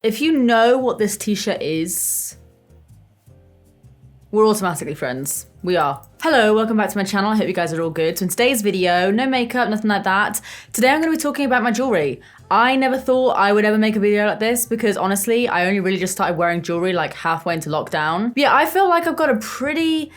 If you know what this t-shirt is, we're automatically friends. We are. Hello, welcome back to my channel. I hope you guys are all good. So in today's video, no makeup, nothing like that. Today I'm going to be talking about my jewelry. I never thought I would ever make a video like this because honestly, I only really just started wearing jewelry like halfway into lockdown. But yeah, I feel like I've got a pretty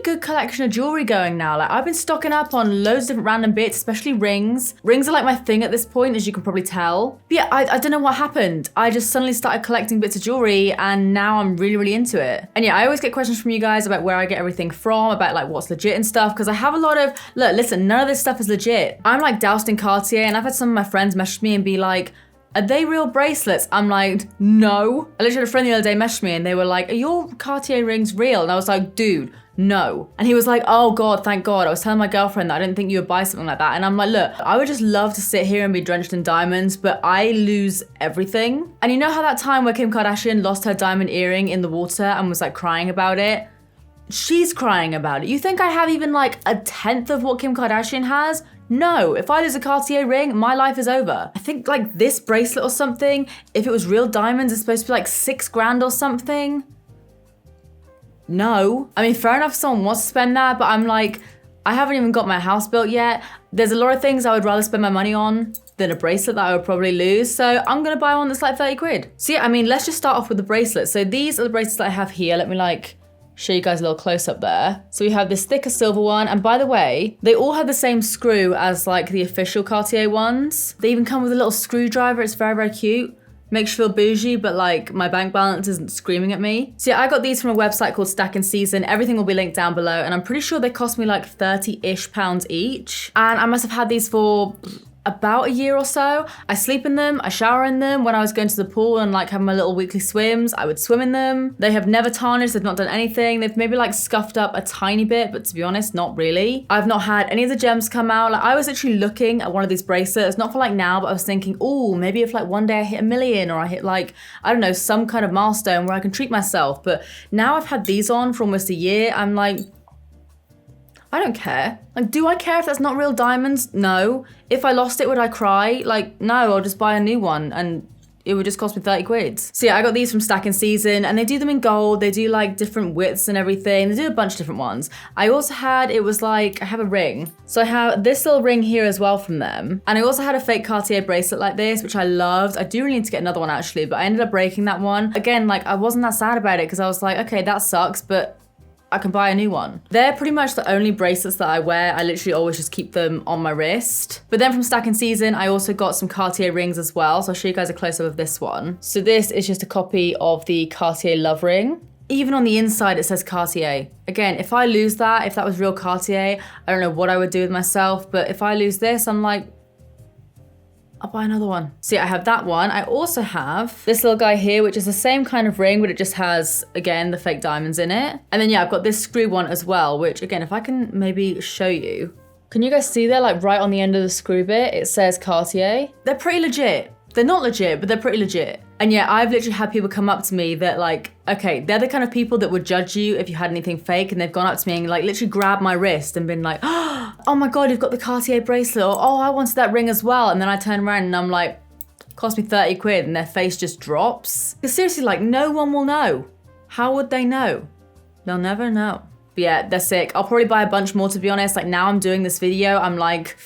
good collection of jewelry going now. Like I've been stocking up on loads of different random bits, especially rings. Rings are like my thing at this point, as you can probably tell. But yeah, I don't know what happened. I just suddenly started collecting bits of jewelry and now I'm really into it. And yeah, I always get questions from you guys about where I get everything from, about like what's legit and stuff, because I have a lot of, look, listen, none of this stuff is legit. I'm like doused in Cartier and I've had some of my friends message me and be like, are they real bracelets? I'm like, no. I literally had a friend the other day message me and they were like, are your Cartier rings real? And I was like, dude, no. And he was like, oh God, thank God. I was telling my girlfriend that I didn't think you would buy something like that. And I'm like, look, I would just love to sit here and be drenched in diamonds, but I lose everything. And you know how that time where Kim Kardashian lost her diamond earring in the water and was like crying about it? She's crying about it. You think I have even like a tenth of what Kim Kardashian has? No, if I lose a Cartier ring, my life is over. I think like this bracelet or something, if it was real diamonds, it's supposed to be like 6 grand or something. No. I mean, fair enough if someone wants to spend that, but I'm like, I haven't even got my house built yet. There's a lot of things I would rather spend my money on than a bracelet that I would probably lose. So I'm gonna buy one that's like 30 quid. So yeah, I mean, let's just start off with the bracelets. So these are the bracelets that I have here. Let me like show you guys a little close up there. So we have this thicker silver one. And by the way, they all have the same screw as like the official Cartier ones. They even come with a little screwdriver. It's very cute. Makes you feel bougie, but like my bank balance isn't screaming at me. So yeah, I got these from a website called Stack and Season. Everything will be linked down below. And I'm pretty sure they cost me like 30-ish pounds each. And I must have had these for about a year or so. I sleep in them, I shower in them. When I was going to the pool and like having my little weekly swims, I would swim in them. They have never tarnished, they've not done anything. They've maybe like scuffed up a tiny bit, but to be honest, not really. I've not had any of the gems come out. Like I was literally looking at one of these bracelets, not for like now, but I was thinking, oh, maybe if like one day I hit 1 million or I hit like, I don't know, some kind of milestone where I can treat myself. But now I've had these on for almost a year. I'm like, I don't care. Like, do I care if that's not real diamonds? No. If I lost it, would I cry? Like, no, I'll just buy a new one and it would just cost me 30 quid. So yeah, I got these from Stack and Season and they do them in gold. They do like different widths and everything. They do a bunch of different ones. I also had, it was like, I have a ring. So I have this little ring here as well from them. And I also had a fake Cartier bracelet like this, which I loved. I do really need to get another one actually, but I ended up breaking that one. Again, like I wasn't that sad about it because I was like, okay, that sucks, but I can buy a new one. They're pretty much the only bracelets that I wear. I literally always just keep them on my wrist. But then from Stack and Season, I also got some Cartier rings as well. So I'll show you guys a close-up of this one. So this is just a copy of the Cartier Love Ring. Even on the inside, it says Cartier. Again, if I lose that, if that was real Cartier, I don't know what I would do with myself. But if I lose this, I'm like, I'll buy another one. So yeah, I have that one. I also have this little guy here, which is the same kind of ring, but it just has, again, the fake diamonds in it. And then yeah, I've got this screw one as well, which again, if I can maybe show you. Can you guys see there, like right on the end of the screw bit, it says Cartier. They're pretty legit. They're not legit, but they're pretty legit. And yeah, I've literally had people come up to me that like, okay, they're the kind of people that would judge you if you had anything fake, and they've gone up to me and like literally grabbed my wrist and been like, oh my God, you've got the Cartier bracelet, or oh, I wanted that ring as well. And then I turn around and I'm like, cost me 30 quid, and their face just drops. Because seriously, like no one will know. How would they know? They'll never know. But yeah, they're sick. I'll probably buy a bunch more, to be honest. Like now I'm doing this video, I'm like,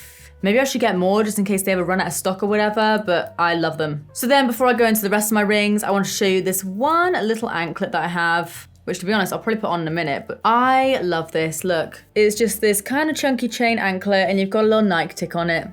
maybe I should get more just in case they ever run out of stock or whatever, but I love them. So then before I go into the rest of my rings, I want to show you this one little anklet that I have, which to be honest, I'll probably put on in a minute, but I love this. Look, it's just this kind of chunky chain anklet and you've got a little Nike tick on it.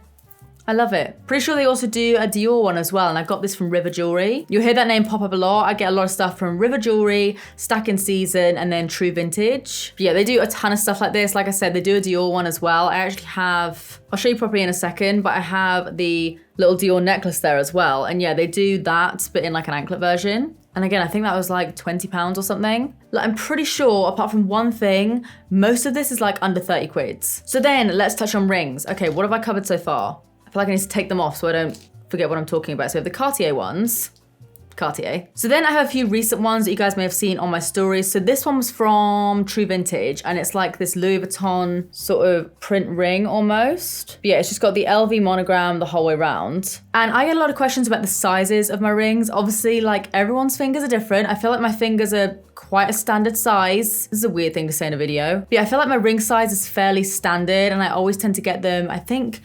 I love it. Pretty sure they also do a Dior one as well, and I got this from River Jewellery. You'll hear that name pop up a lot. I get a lot of stuff from River Jewellery, Stack and Season, and then True Vintage. But yeah, they do a ton of stuff like this. Like I said, they do a Dior one as well. I actually have, I'll show you properly in a second, but I have the little Dior necklace there as well. And yeah, they do that, but in like an anklet version. And again, I think that was like 20 pounds or something. Like, I'm pretty sure, apart from one thing, most of this is like under 30 quid. So then let's touch on rings. Okay, what have I covered so far? I feel like I need to take them off so I don't forget what I'm talking about. So we have the Cartier ones. Cartier. So then I have a few recent ones that you guys may have seen on my stories. So this one was from True Vintage, and it's like this Louis Vuitton sort of print ring almost. But yeah, it's just got the LV monogram the whole way around. And I get a lot of questions about the sizes of my rings. Obviously, like everyone's fingers are different. I feel like my fingers are quite a standard size. This is a weird thing to say in a video. But yeah, I feel like my ring size is fairly standard, and I always tend to get them, I think,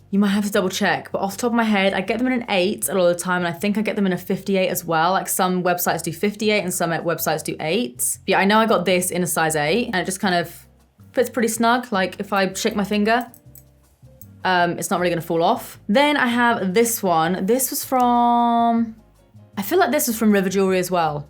you might have to double check, but off the top of my head, I get them in an 8 a lot of the time, and I think I get them in a 58 as well. Like some websites do 58 and some websites do 8. But yeah, I know I got this in a size 8, and it just kind of fits pretty snug. Like if I shake my finger, it's not really gonna fall off. Then I have this one. This was from, I feel like this was from River Jewellery as well.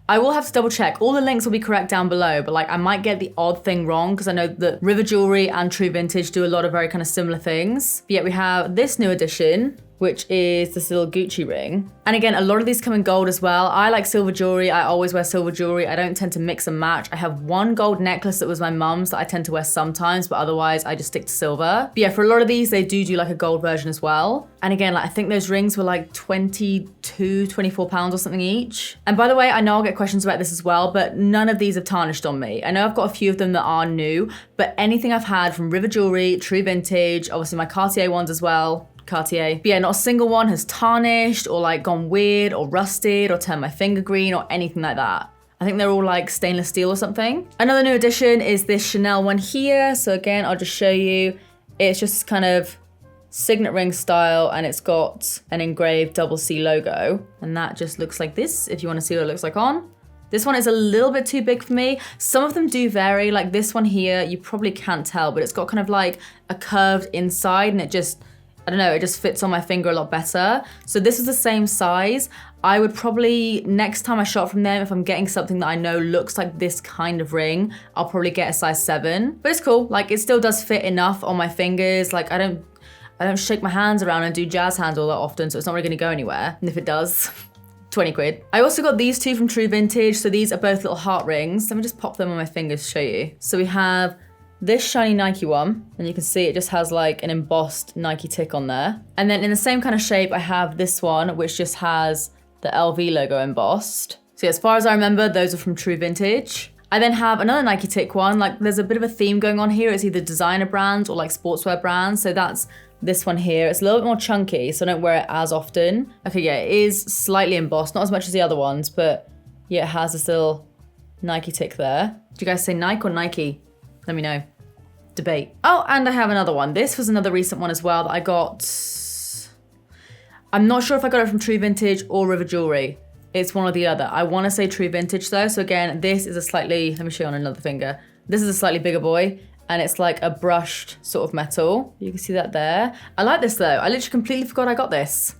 I will have to double check. All the links will be correct down below, but like I might get the odd thing wrong because I know that River Jewellery and True Vintage do a lot of very kind of similar things. But yet we have this new edition, which is this little Gucci ring. And again, a lot of these come in gold as well. I like silver jewelry. I always wear silver jewelry. I don't tend to mix and match. I have one gold necklace that was my mum's that I tend to wear sometimes, but otherwise I just stick to silver. But yeah, for a lot of these, they do like a gold version as well. And again, like I think those rings were like 22, 24 pounds or something each. And by the way, I know I'll get questions about this as well, but none of these have tarnished on me. I know I've got a few of them that are new, but anything I've had from River Jewellery, True Vintage, obviously my Cartier ones as well, Cartier. But yeah, not a single one has tarnished or like gone weird or rusted or turned my finger green or anything like that. I think they're all like stainless steel or something. Another new addition is this Chanel one here. So again, I'll just show you. It's just kind of signet ring style, and it's got an engraved double C logo. And that just looks like this, if you want to see what it looks like on. This one is a little bit too big for me. Some of them do vary, like this one here, you probably can't tell, but it's got kind of like a curved inside, and it just, I don't know, it just fits on my finger a lot better. So this is the same size. I would probably, next time I shop from them, if I'm getting something that I know looks like this kind of ring, I'll probably get a size 7. But it's cool, like it still does fit enough on my fingers. Like I don't shake my hands around and do jazz hands all that often, so it's not really gonna go anywhere. And if it does, 20 quid. I also got these two from True Vintage. So these are both little heart rings. Let me just pop them on my fingers to show you. So we have this shiny Nike one, and you can see it just has like an embossed Nike tick on there. And then in the same kind of shape, I have this one, which just has the LV logo embossed. So yeah, as far as I remember, those are from True Vintage. I then have another Nike tick one. Like there's a bit of a theme going on here. It's either designer brands or like sportswear brands. So that's this one here. It's a little bit more chunky, so I don't wear it as often. Okay, yeah, it is slightly embossed, not as much as the other ones, but yeah, it has this little Nike tick there. Do you guys say Nike or Nike? Let me know. Debate. Oh, and I have another one. This was another recent one as well that I got. I'm not sure if I got it from True Vintage or River Jewellery. It's one or the other. I want to say True Vintage though. So again, this is a slightly, let me show you on another finger. This is a slightly bigger boy, and it's like a brushed sort of metal. You can see that there. I like this though. I literally completely forgot I got this.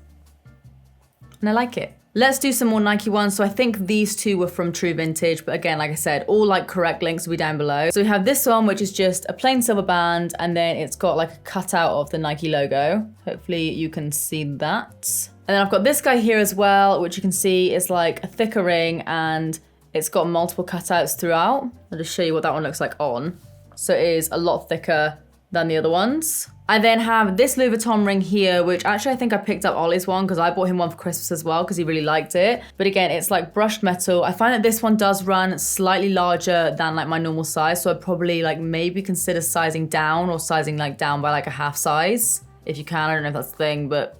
And I like it. Let's do some more Nike ones. So I think these two were from True Vintage, but again, like I said, all like correct links will be down below. So we have this one, which is just a plain silver band, and then it's got like a cutout of the Nike logo. Hopefully you can see that. And then I've got this guy here as well, which you can see is like a thicker ring, and it's got multiple cutouts throughout. I'll just show you what that one looks like on. So it is a lot thicker than the other ones. I then have this Louis Vuitton ring here, which actually I think I picked up Ollie's one because I bought him one for Christmas as well because he really liked it. But again, it's like brushed metal. I find that this one does run slightly larger than like my normal size. So I'd probably like maybe consider sizing down or sizing like down by like a half size if you can. I don't know if that's the thing, but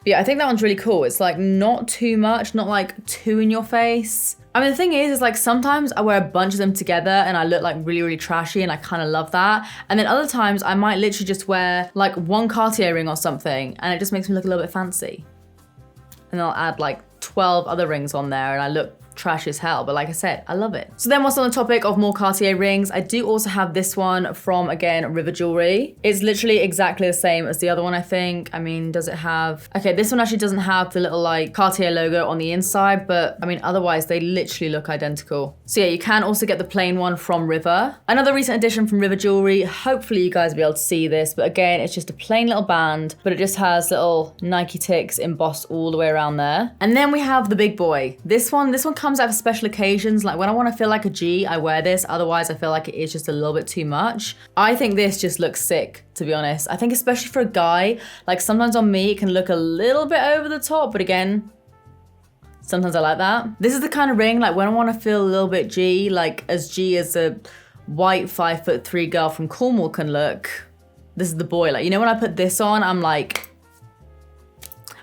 yeah, I think that one's really cool. It's like not too much, not like too in your face. I mean, the thing is like sometimes I wear a bunch of them together and I look like really, really trashy, and I kind of love that. And then other times I might literally just wear like one Cartier ring or something, and it just makes me look a little bit fancy. And I'll add like 12 other rings on there and I look trash as hell, but like I said, I love it. So then whilst on the topic of more Cartier rings, I do also have this one from, again, River Jewellery. It's literally exactly the same as the other one, I think. I mean, does it have... Okay, this one actually doesn't have the little like Cartier logo on the inside, but I mean, otherwise they literally look identical. So yeah, you can also get the plain one from River. Another recent addition from River Jewellery, hopefully you guys will be able to see this, but again, it's just a plain little band, but it just has little Nike ticks embossed all the way around there. And then we have the big boy. This one comes out for special occasions. Like when I want to feel like a G, I wear this. Otherwise, I feel like it is just a little bit too much. I think this just looks sick, to be honest. I think especially for a guy, like sometimes on me, it can look a little bit over the top, but again, Sometimes I like that. This is the kind of ring, like when I want to feel a little bit G, like as G as a white 5'3" girl from Cornwall can look. This is the boy. Like, you know, when I put this on, I'm like,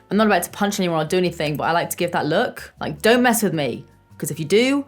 I'm not about to punch anyone or do anything, but I like to give that look. Like, don't mess with me. Because if you do,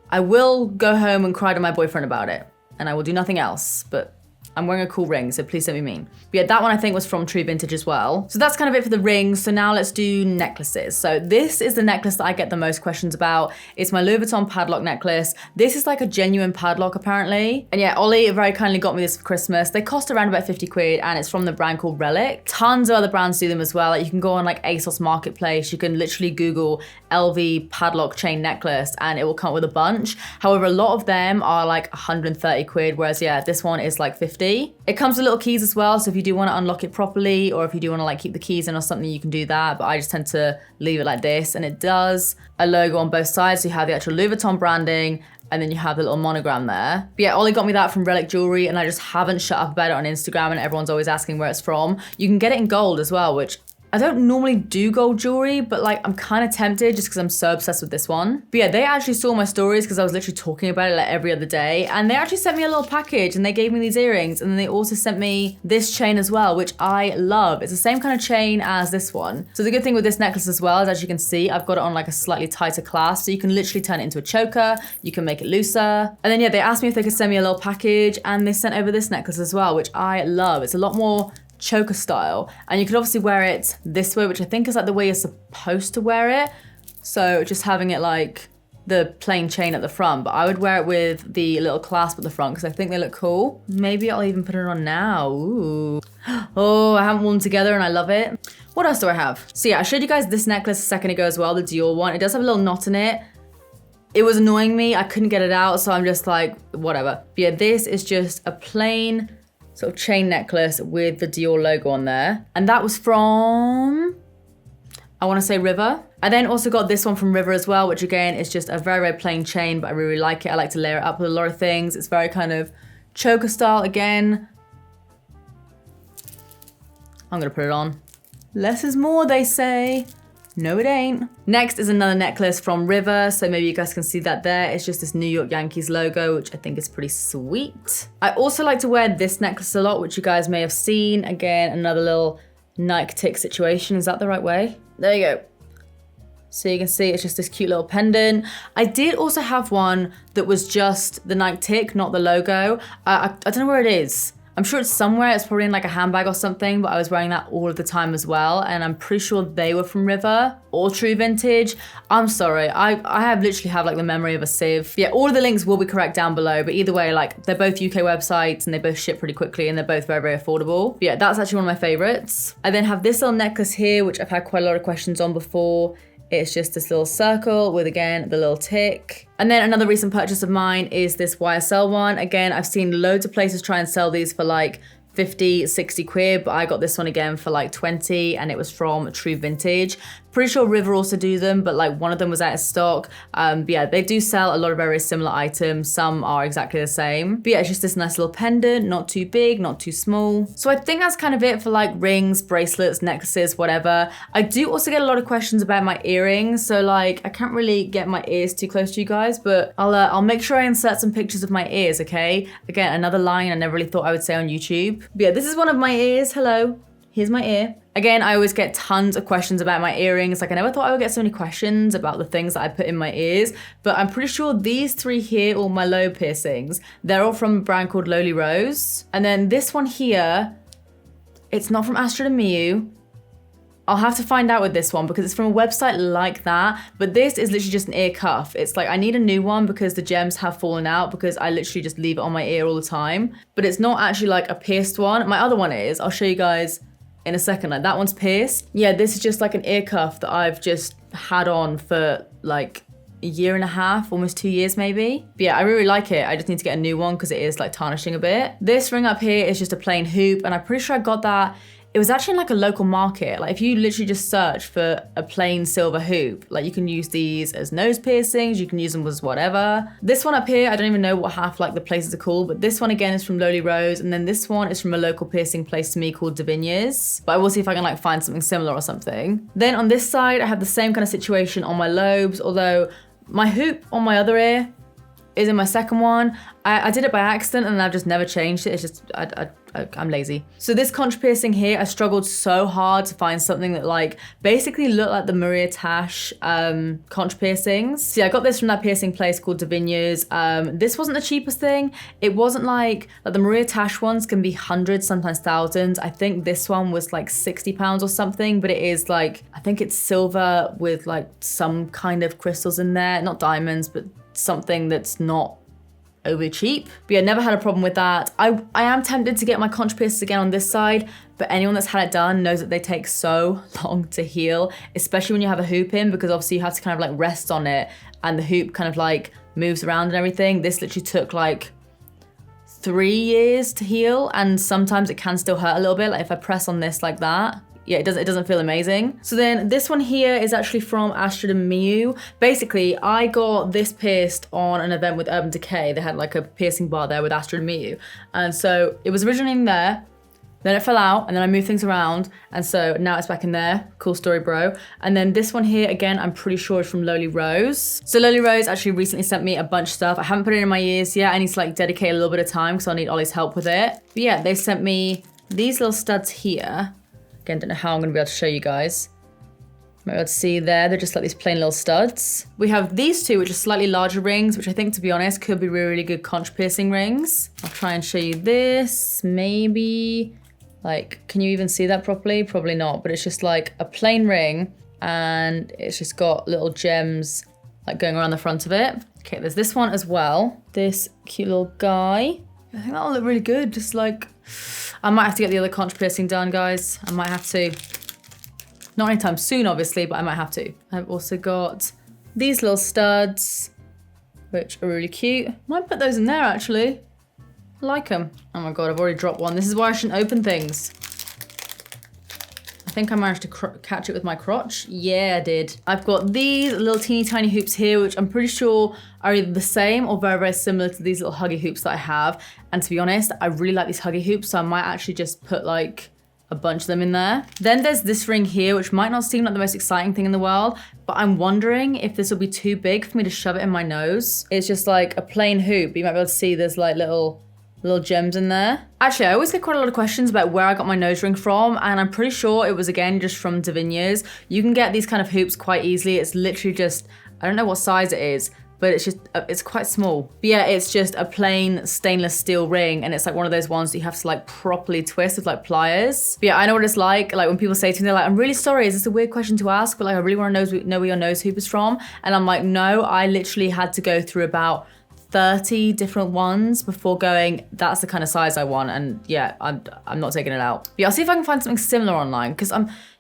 I will go home and cry to my boyfriend about it. And I will do nothing else, but I'm wearing a cool ring, so please don't be mean. But yeah, that one I think was from True Vintage as well. So that's kind of it for the rings. So now let's do necklaces. So this is the necklace that I get the most questions about. It's my Louis Vuitton padlock necklace. This is like a genuine padlock apparently. And yeah, Ollie very kindly got me this for Christmas. They cost around about 50 quid and it's from the brand called Relic. Tons of other brands do them as well. Like you can go on like ASOS Marketplace. You can literally Google LV padlock chain necklace and it will come up with a bunch. However, a lot of them are like 130 quid, whereas yeah, this one is like 50. It comes with little keys as well, so if you do want to unlock it properly or if you do want to like keep the keys in or something, you can do that, but I just tend to leave it like this. And it does a logo on both sides, so you have the actual Louis Vuitton branding and then you have the little monogram there. But yeah, Ollie got me that from Relic Jewellery and I just haven't shut up about it on Instagram and everyone's always asking where it's from. You can get it in gold as well, which I don't normally do gold jewelry, but like I'm kind of tempted just because I'm so obsessed with this one. But yeah, they actually saw my stories because I was literally talking about it like every other day. And they actually sent me a little package and they gave me these earrings. And then they also sent me this chain as well, which I love. It's the same kind of chain as this one. So the good thing with this necklace as well is, as you can see, I've got it on like a slightly tighter clasp. So you can literally turn it into a choker. You can make it looser. And then yeah, they asked me if they could send me a little package and they sent over this necklace as well, which I love. It's a lot more choker style and you could obviously wear it this way, which I think is like the way you're supposed to wear it, so just having it like the plain chain at the front, but I would wear it with the little clasp at the front because I think they look cool. Maybe I'll even put it on now. Ooh. Oh, I haven't worn them together and I love it. What else do I have? So yeah, I showed you guys this necklace a second ago as well, the Dior one. It does have a little knot in it. It was annoying me, I couldn't get it out, so I'm just like, whatever. But yeah, this is just a plain sort of chain necklace with the Dior logo on there. And that was from, I want to say River. I then also got this one from River as well, which again is just a very, very plain chain, but I really like it. I like to layer it up with a lot of things. It's very kind of choker style again. I'm gonna put it on. Less is more, they say. No, it ain't. Next is another necklace from River. So maybe you guys can see that there. It's just this New York Yankees logo, which I think is pretty sweet. I also like to wear this necklace a lot, which you guys may have seen. Again, another little Nike tick situation. Is that the right way? There you go. So you can see it's just this cute little pendant. I did also have one that was just the Nike tick, not the logo. I don't know where it is. I'm sure it's somewhere, it's probably in like a handbag or something, but I was wearing that all of the time as well. And I'm pretty sure they were from River or True Vintage. I'm sorry, I literally have like the memory of a sieve. Yeah, all of the links will be correct down below, but either way, like they're both UK websites and they both ship pretty quickly and they're both very, very affordable. But yeah, that's actually one of my favorites. I then have this little necklace here, which I've had quite a lot of questions on before. It's just this little circle with, again, the little tick. And then another recent purchase of mine is this YSL one. Again, I've seen loads of places try and sell these for like 50, 60 quid, but I got this one again for like 20 and it was from True Vintage. Pretty sure River also do them, but like one of them was out of stock. But yeah, they do sell a lot of very similar items. Some are exactly the same. But yeah, it's just this nice little pendant, not too big, not too small. So I think that's kind of it for like rings, bracelets, necklaces, whatever. I do also get a lot of questions about my earrings. So like, I can't really get my ears too close to you guys, but I'll make sure I insert some pictures of my ears, okay? Again, another line I never really thought I would say on YouTube. But yeah, this is one of my ears. Hello, here's my ear. Again, I always get tons of questions about my earrings. Like I never thought I would get so many questions about the things that I put in my ears, but I'm pretty sure these three here, all my lobe piercings, they're all from a brand called Lowly Rose. And then this one here, it's not from Astrid and Miu. I'll have to find out with this one because it's from a website like that, but this is literally just an ear cuff. It's like, I need a new one because the gems have fallen out because I literally just leave it on my ear all the time, but it's not actually like a pierced one. My other one is, I'll show you guys in a second, like that one's pierced. Yeah, this is just like an ear cuff that I've just had on for like a year and a half, almost 2 years maybe. But yeah, I really like it. I just need to get a new one because it is like tarnishing a bit. This ring up here is just a plain hoop and I'm pretty sure I got that it was actually in like a local market. Like if you literally just search for a plain silver hoop, like you can use these as nose piercings, you can use them as whatever. This one up here, I don't even know what half like the places are called, but this one again is from Lowly Rose, and then this one is from a local piercing place to me called Enjoyyyy. But I will see if I can like find something similar or something. Then on this side, I have the same kind of situation on my lobes, although my hoop on my other ear is in my second one. I did it by accident and I've just never changed it. It's just, I'm lazy. So this conch piercing here, I struggled so hard to find something that like basically looked like the Maria Tash conch piercings. See, I got this from that piercing place called Enjoyyyy. This wasn't the cheapest thing. It wasn't like the Maria Tash ones can be hundreds, sometimes thousands. I think this one was like £60 or something, but it is like, I think it's silver with like some kind of crystals in there, not diamonds, but something that's not overly cheap. But yeah, never had a problem with that. I am tempted to get my conch piercers again on this side, but anyone that's had it done knows that they take so long to heal, especially when you have a hoop in, because obviously you have to kind of like rest on it and the hoop kind of like moves around and everything. This literally took like 3 years to heal, and sometimes it can still hurt a little bit. Like if I press on this like that, yeah, it doesn't feel amazing. So then this one here is actually from Astrid and Miu. Basically, I got this pierced on an event with Urban Decay. They had like a piercing bar there with Astrid and Miu. And so it was originally in there, then it fell out, and then I moved things around. And so now it's back in there. Cool story, bro. And then this one here, again, I'm pretty sure is from Lowly Rose. So Lowly Rose actually recently sent me a bunch of stuff. I haven't put it in my ears yet. I need to like dedicate a little bit of time because I'll need Ollie's help with it. But yeah, they sent me these little studs here. Again, don't know how I'm gonna be able to show you guys. Might be able to see there, they're just like these plain little studs. We have these two, which are slightly larger rings, which I think, to be honest, could be really, really good conch piercing rings. I'll try and show you this, maybe. Like, can you even see that properly? Probably not, but it's just like a plain ring and it's just got little gems like going around the front of it. Okay, there's this one as well. This cute little guy. I think that'll look really good, just like, I might have to get the other conch piercing done, guys. I might have to. Not anytime soon, obviously, but I might have to. I've also got these little studs, which are really cute. Might put those in there, actually. I like them. Oh my God, I've already dropped one. This is why I shouldn't open things. I think I managed to catch it with my crotch. Yeah, I did. I've got these little teeny tiny hoops here, which I'm pretty sure are either the same or very, very similar to these little huggy hoops that I have. And to be honest, I really like these huggy hoops, so I might actually just put like a bunch of them in there. Then there's this ring here, which might not seem like the most exciting thing in the world, but I'm wondering if this will be too big for me to shove it in my nose. It's just like a plain hoop, but you might be able to see there's like little gems in there. Actually, I always get quite a lot of questions about where I got my nose ring from, and I'm pretty sure it was, again, just from Enjoyyyy. You can get these kind of hoops quite easily. It's literally just, I don't know what size it is, but it's just, it's quite small. But yeah, it's just a plain stainless steel ring, and it's like one of those ones that you have to like properly twist with like pliers. But yeah, I know what it's like when people say to me, they're like, I'm really sorry, is this a weird question to ask? But like, I really want to know where your nose hoop is from. And I'm like, no, I literally had to go through about 30 different ones before going, that's the kind of size I want. And yeah, I'm not taking it out. But yeah, I'll see if I can find something similar online, because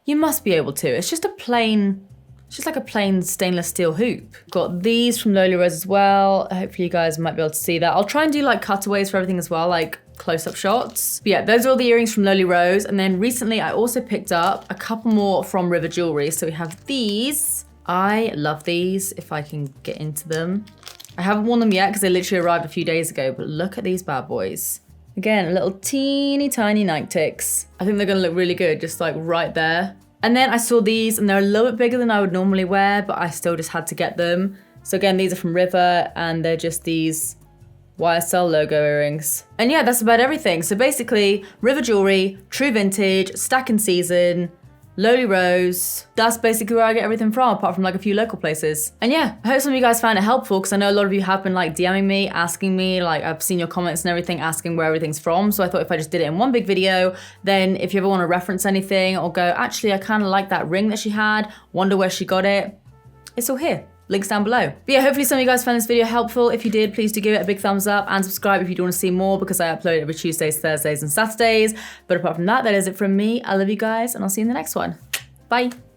you must be able to. It's just like a plain stainless steel hoop. Got these from Lowly Rose as well. Hopefully you guys might be able to see that. I'll try and do like cutaways for everything as well, like close-up shots. But yeah, those are all the earrings from Lowly Rose. And then recently I also picked up a couple more from River Jewellery. So we have these. I love these, if I can get into them. I haven't worn them yet because they literally arrived a few days ago, but look at these bad boys. Again, little teeny tiny night ticks. I think they're gonna look really good, just like right there. And then I saw these, and they're a little bit bigger than I would normally wear, but I still just had to get them. So again, these are from River, and they're just these YSL logo earrings. And yeah, that's about everything. So basically, River Jewellery, True Vintage, Stack in Season, Lowly Rose. That's basically where I get everything from, apart from like a few local places. And yeah, I hope some of you guys found it helpful, because I know a lot of you have been like DMing me, asking me, like I've seen your comments and everything, asking where everything's from. So I thought if I just did it in one big video, then if you ever want to reference anything or go, actually, I kind of like that ring that she had, wonder where she got it, it's all here. Links down below. But yeah, hopefully some of you guys found this video helpful. If you did, please do give it a big thumbs up and subscribe if you do want to see more, because I upload every Tuesdays, Thursdays, and Saturdays. But apart from that, that is it from me. I love you guys, and I'll see you in the next one. Bye.